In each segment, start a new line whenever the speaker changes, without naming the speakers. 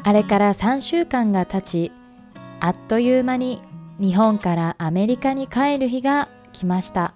あれから3週間が経ち、あっという間に日本からアメリカに帰る日が来ました。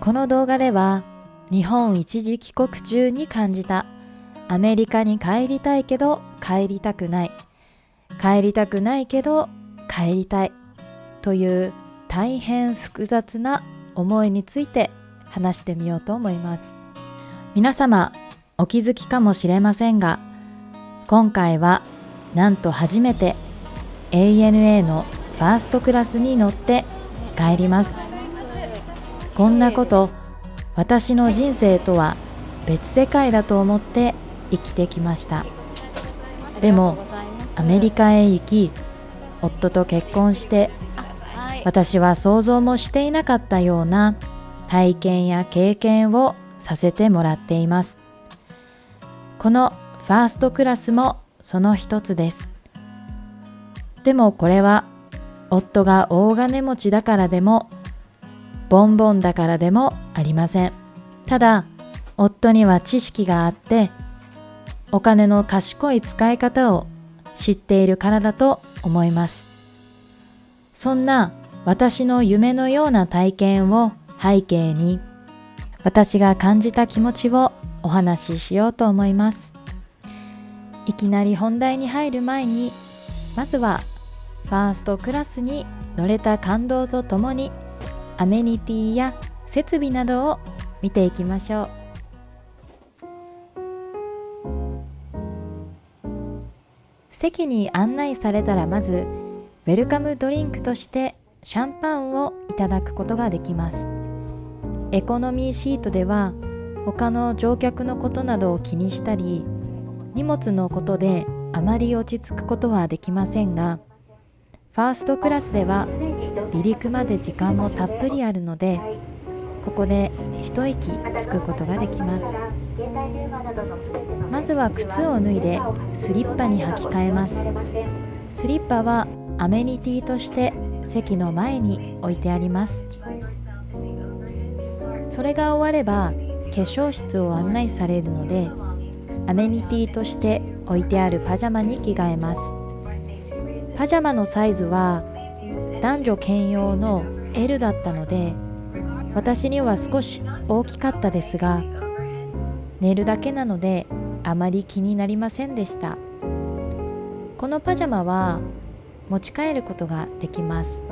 この動画では日本一時帰国中に感じたアメリカに帰りたいけど帰りたくない、帰りたくないけど帰りたいという大変複雑な思いについて話してみようと思います。皆様お気づきかもしれませんが、今回はなんと初めて ANA のファーストクラスに乗って帰ります。こんなこと私の人生とは別世界だと思って生きてきました。でもアメリカへ行き、夫と結婚して、私は想像もしていなかったような体験や経験をさせてもらっています。このファーストクラスもその一つです。でもこれは夫が大金持ちだからでもボンボンだからでもありません。ただ夫には知識があって、お金の賢い使い方を知っているからだと思います。そんな私の夢のような体験を背景に、私が感じた気持ちをお話ししようと思います。いきなり本題に入る前に、まずはファーストクラスに乗れた感動とともにアメニティや設備などを見ていきましょう。席に案内されたら、まずウェルカムドリンクとしてシャンパンをいただくことができます。エコノミーシートでは他の乗客のことなどを気にしたり、荷物のことであまり落ち着くことはできませんが、ファーストクラスでは離陸まで時間もたっぷりあるので、ここで一息つくことができます。まずは靴を脱いでスリッパに履き替えます。スリッパはアメニティとして席の前に置いてあります。それが終われば化粧室を案内されるので、アメニティとして置いてあるパジャマに着替えます。パジャマのサイズは男女兼用の L だったので、私には少し大きかったですが、寝るだけなのであまり気になりませんでした。このパジャマは持ち帰ることができます。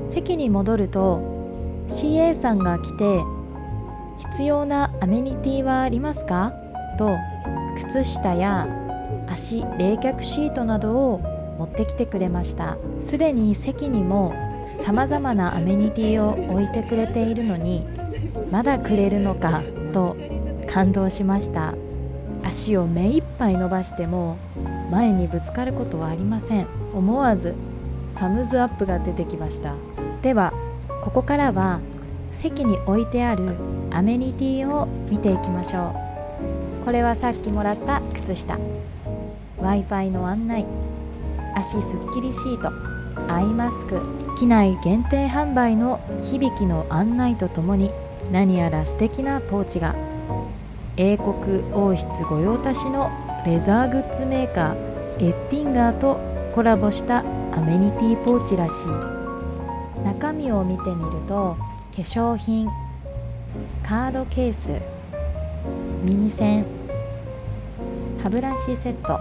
席に戻ると CA さんが来て、必要なアメニティはありますかと、靴下や足冷却シートなどを持ってきてくれました。すでに席にもさまざまなアメニティを置いてくれているのに、まだくれるのかと感動しました。足を目いっぱい伸ばしても前にぶつかることはありません。思わずサムズアップが出てきました。ではここからは席に置いてあるアメニティを見ていきましょう。これはさっきもらった靴下、 Wi-Fi の案内、足すっきりシート、アイマスク、機内限定販売の響きの案内とともに、何やら素敵なポーチが、英国王室御用達のレザーグッズメーカーエッティンガーとコラボしたアメニティポーチらしい。中身を見てみると、化粧品、カードケース、耳栓、歯ブラシセット、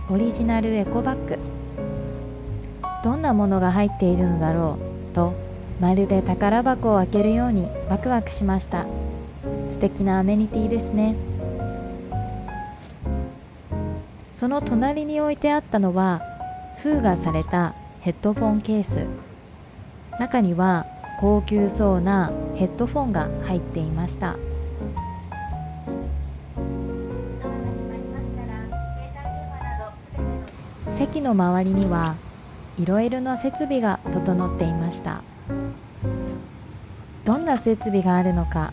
オリジナルエコバッグ、どんなものが入っているのだろうと、まるで宝箱を開けるようにワクワクしました。素敵なアメニティですね。その隣に置いてあったのは封がされたヘッドフォンケース。中には高級そうなヘッドフォンが入っていました。席の周りにはいろいろな設備が整っていました。どんな設備があるのか、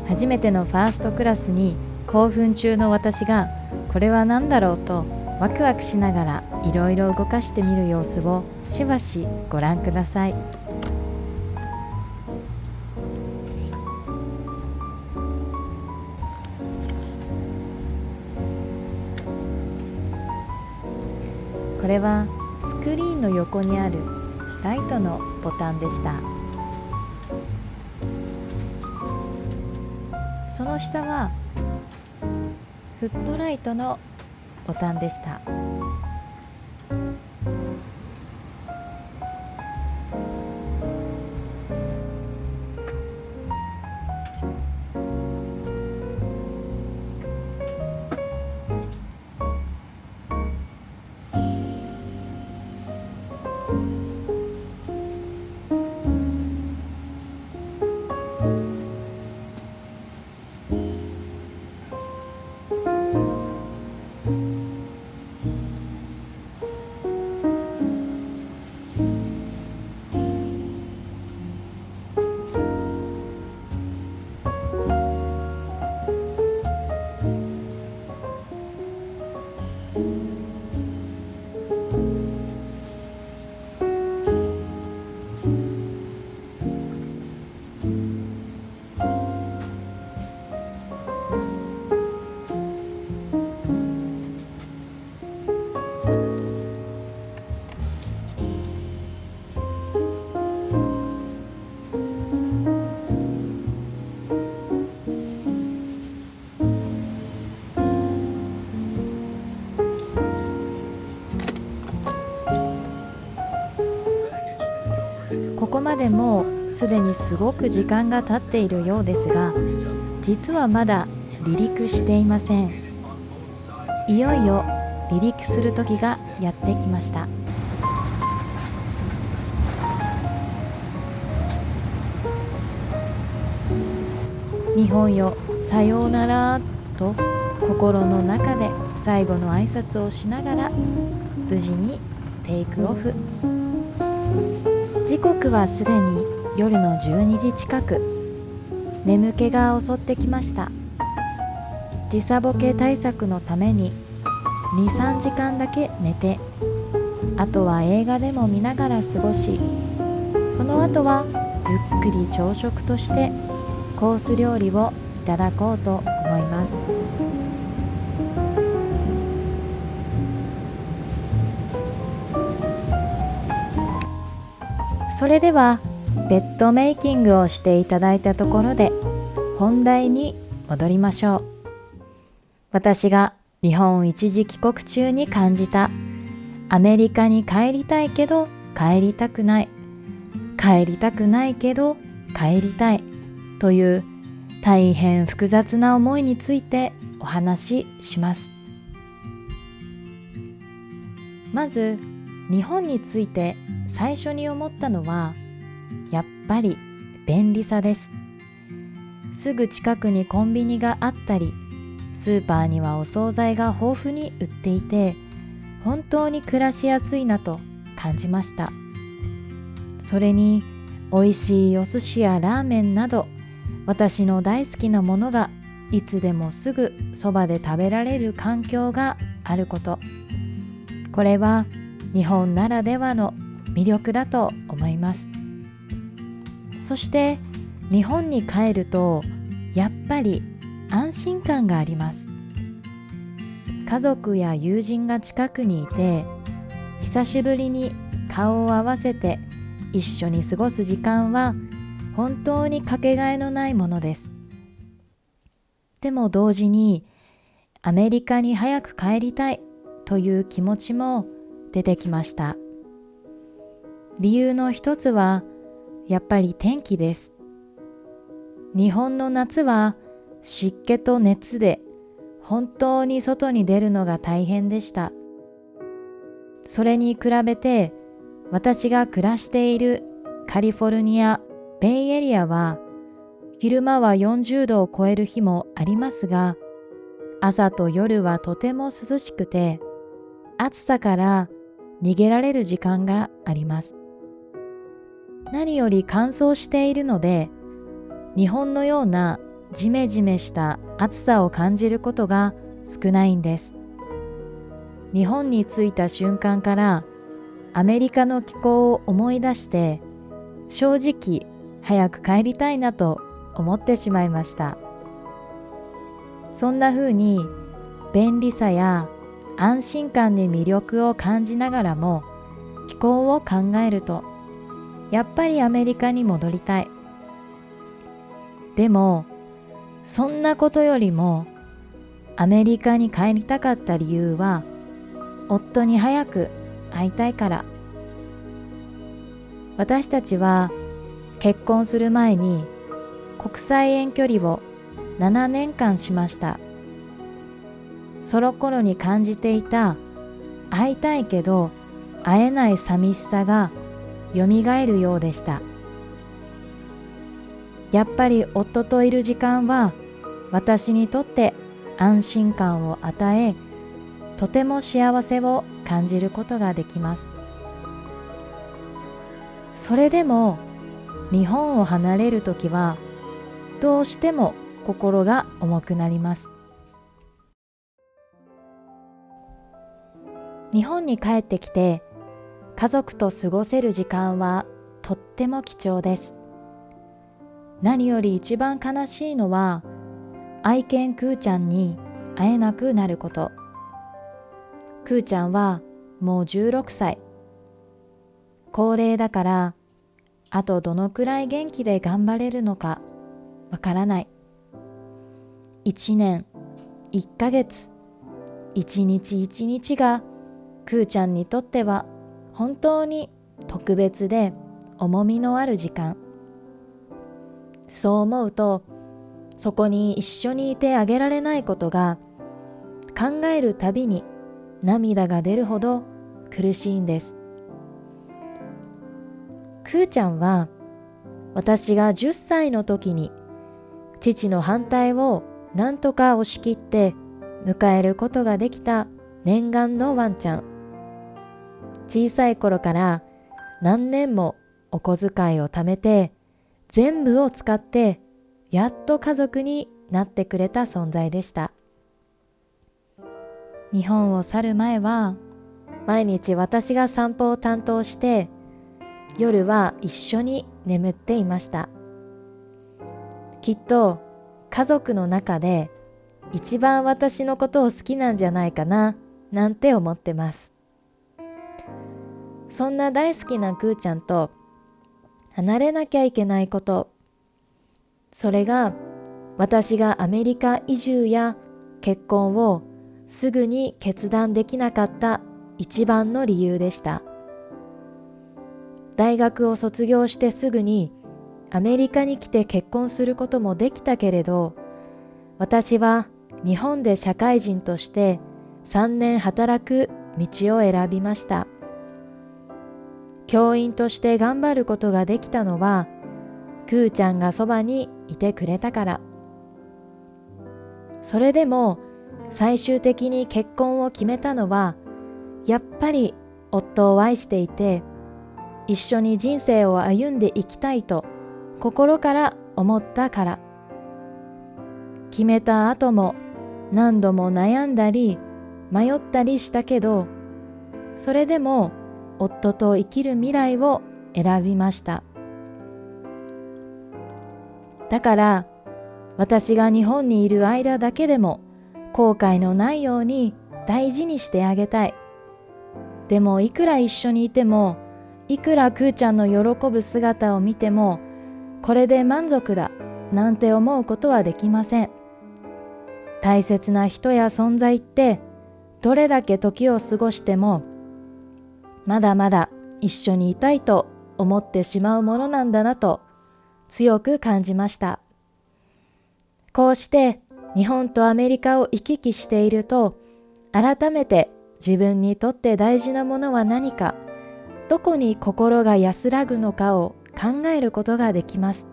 初めてのファーストクラスに興奮中の私が、これは何だろうとワクワクしながらいろいろ動かしてみる様子をしばしご覧ください。これはスクリーンの横にあるライトのボタンでした。その下はフットライトのボタンでした。ここまでもうすでにすごく時間が経っているようですが、実はまだ離陸していません。いよいよ離陸する時がやってきました。日本よさようならと心の中で最後の挨拶をしながら無事にテイクオフ。時刻はすでに夜の12時近く。眠気が襲ってきました。時差ボケ対策のために 2,3 時間だけ寝て、あとは映画でも見ながら過ごし、その後はゆっくり朝食としてコース料理をいただこうと思います。それではベッドメイキングをしていただいたところで本題に戻りましょう。私が日本一時帰国中に感じた、アメリカに帰りたいけど帰りたくない、帰りたくないけど帰りたいという大変複雑な思いについてお話しします。まず日本について最初に思ったのはやっぱり便利さです。すぐ近くにコンビニがあったり、スーパーにはお惣菜が豊富に売っていて、本当に暮らしやすいなと感じました。それに美味しいお寿司やラーメンなど私の大好きなものがいつでもすぐそばで食べられる環境があること、これは日本ならではの魅力だと思います。そして日本に帰るとやっぱり安心感があります。家族や友人が近くにいて、久しぶりに顔を合わせて一緒に過ごす時間は本当にかけがえのないものです。でも同時にアメリカに早く帰りたいという気持ちも出てきました。理由の一つはやっぱり天気です。日本の夏は湿気と熱で本当に外に出るのが大変でした。それに比べて私が暮らしているカリフォルニアベイエリアは昼間は40度を超える日もありますが、朝と夜はとても涼しくて、暑さから逃げられる時間があります。何より乾燥しているので、日本のようなジメジメした暑さを感じることが少ないんです。日本に着いた瞬間からアメリカの気候を思い出して、正直早く帰りたいなと思ってしまいました。そんな風に便利さや安心感に魅力を感じながらも気候を考えるとやっぱりアメリカに戻りたい。でもそんなことよりもアメリカに帰りたかった理由は夫に早く会いたいから。私たちは結婚する前に国際遠距離を7年間しました。その頃に感じていた会いたいけど会えない寂しさがよみがえるようでした。やっぱり夫といる時間は私にとって安心感を与え、とても幸せを感じることができます。それでも日本を離れるときはどうしても心が重くなります。日本に帰ってきて家族と過ごせる時間はとっても貴重です。何より一番悲しいのは愛犬くーちゃんに会えなくなること。くーちゃんはもう16歳。高齢だからあとどのくらい元気で頑張れるのかわからない。1年、1ヶ月、一日一日がくーちゃんにとっては本当に特別で重みのある時間。そう思うとそこに一緒にいてあげられないことが考えるたびに涙が出るほど苦しいんです。くーちゃんは私が10歳の時に父の反対を何とか押し切って迎えることができた念願のワンちゃん。小さい頃から何年もお小遣いを貯めて全部を使ってやっと家族になってくれた存在でした。日本を去る前は毎日私が散歩を担当して夜は一緒に眠っていました。きっと家族の中で一番私のことを好きなんじゃないかななんて思ってます。そんな大好きなくーちゃんと離れなきゃいけないこと、それが私がアメリカ移住や結婚をすぐに決断できなかった一番の理由でした。大学を卒業してすぐにアメリカに来て結婚することもできたけれど、私は日本で社会人として3年働く道を選びました。教員として頑張ることができたのは、くーちゃんがそばにいてくれたから。それでも最終的に結婚を決めたのは、やっぱり夫を愛していて、一緒に人生を歩んでいきたいと心から思ったから。決めた後も何度も悩んだり迷ったりしたけど、それでも夫と生きる未来を選びました。だから私が日本にいる間だけでも後悔のないように大事にしてあげたい。でもいくら一緒にいても、いくらくーちゃんの喜ぶ姿を見ても、これで満足だなんて思うことはできません。大切な人や存在ってどれだけ時を過ごしてもまだまだ一緒にいたいと思ってしまうものなんだなと強く感じました。こうして日本とアメリカを行き来していると、改めて自分にとって大事なものは何か、どこに心が安らぐのかを考えることができます。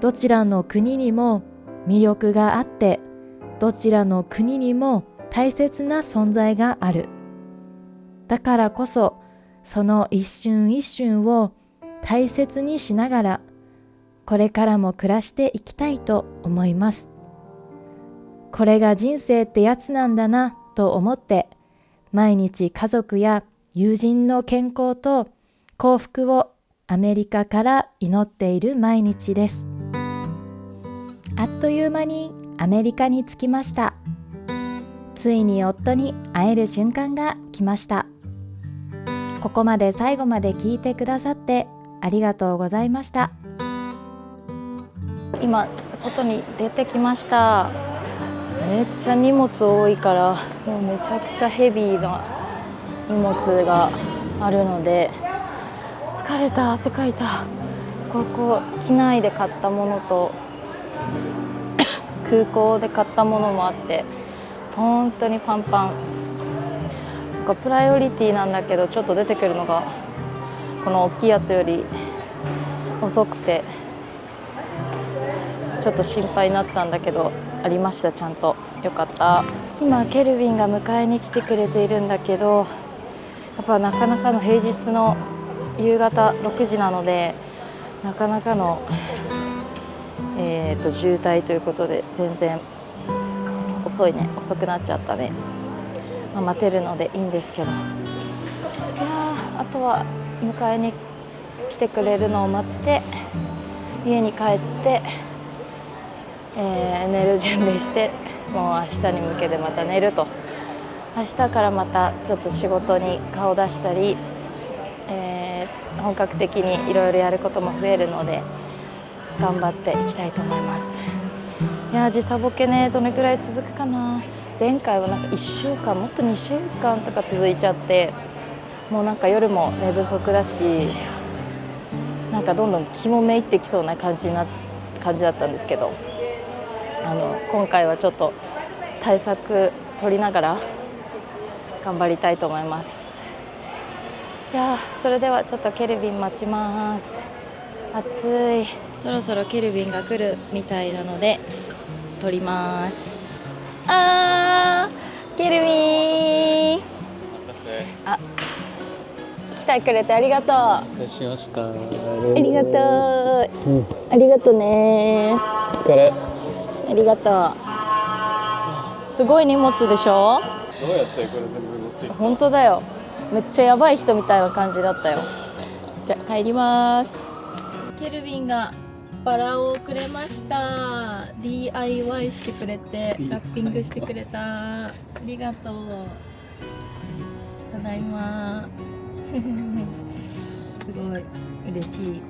どちらの国にも魅力があって、どちらの国にも大切な存在がある。だからこそ、その一瞬一瞬を大切にしながら、これからも暮らしていきたいと思います。これが人生ってやつなんだなと思って、毎日家族や友人の健康と幸福をアメリカから祈っている毎日です。あっという間にアメリカに着きました。ついに夫に会える瞬間が来ました。ここまで最後まで聞いてくださってありがとうございました。今外に出てきました。めっちゃ荷物多いから、もうめちゃくちゃヘビーな荷物があるので疲れた、汗かいた。ここ機内で買ったものと空港で買ったものもあって本当にパンパン。なんかプライオリティなんだけど、ちょっと出てくるのがこの大きいやつより遅くてちょっと心配になったんだけど、ありました、ちゃんと。よかった。今ケルビンが迎えに来てくれているんだけど、やっぱなかなかの平日の夕方6時なのでなかなかの、渋滞ということで全然遅くなっちゃったね。待てるのでいいんですけど、いやあとは迎えに来てくれるのを待って家に帰って、寝る準備して、もう明日に向けてまた寝ると。明日からまたちょっと仕事に顔出したり、本格的にいろいろやることも増えるので頑張っていきたいと思います。いや時差ボケね、どれくらい続くかな。前回はなんか1週間もっと2週間とか続いちゃって、もうなんか夜も寝不足だし、なんかどんどん気もめいってきそうな感じだったんですけど、今回はちょっと対策取りながら頑張りたいと思います。いやそれではちょっとケルビン待ちます。暑い。そろそろケルビンが来るみたいなので撮ります。ケルビン、来てくれてありがとう。
失礼しました。
ありがとう、ありがとうね。
お疲れ。
ありがとう。すごい荷物でしょ。
どうやってこれ全部持っていく？
本当だよ、めっちゃやばい人みたいな感じだったよ。じゃあ帰ります。ケルビンがバラをくれました。 DIY してくれてラッピングしてくれた。ありがとう。ただいま。すごい嬉しい。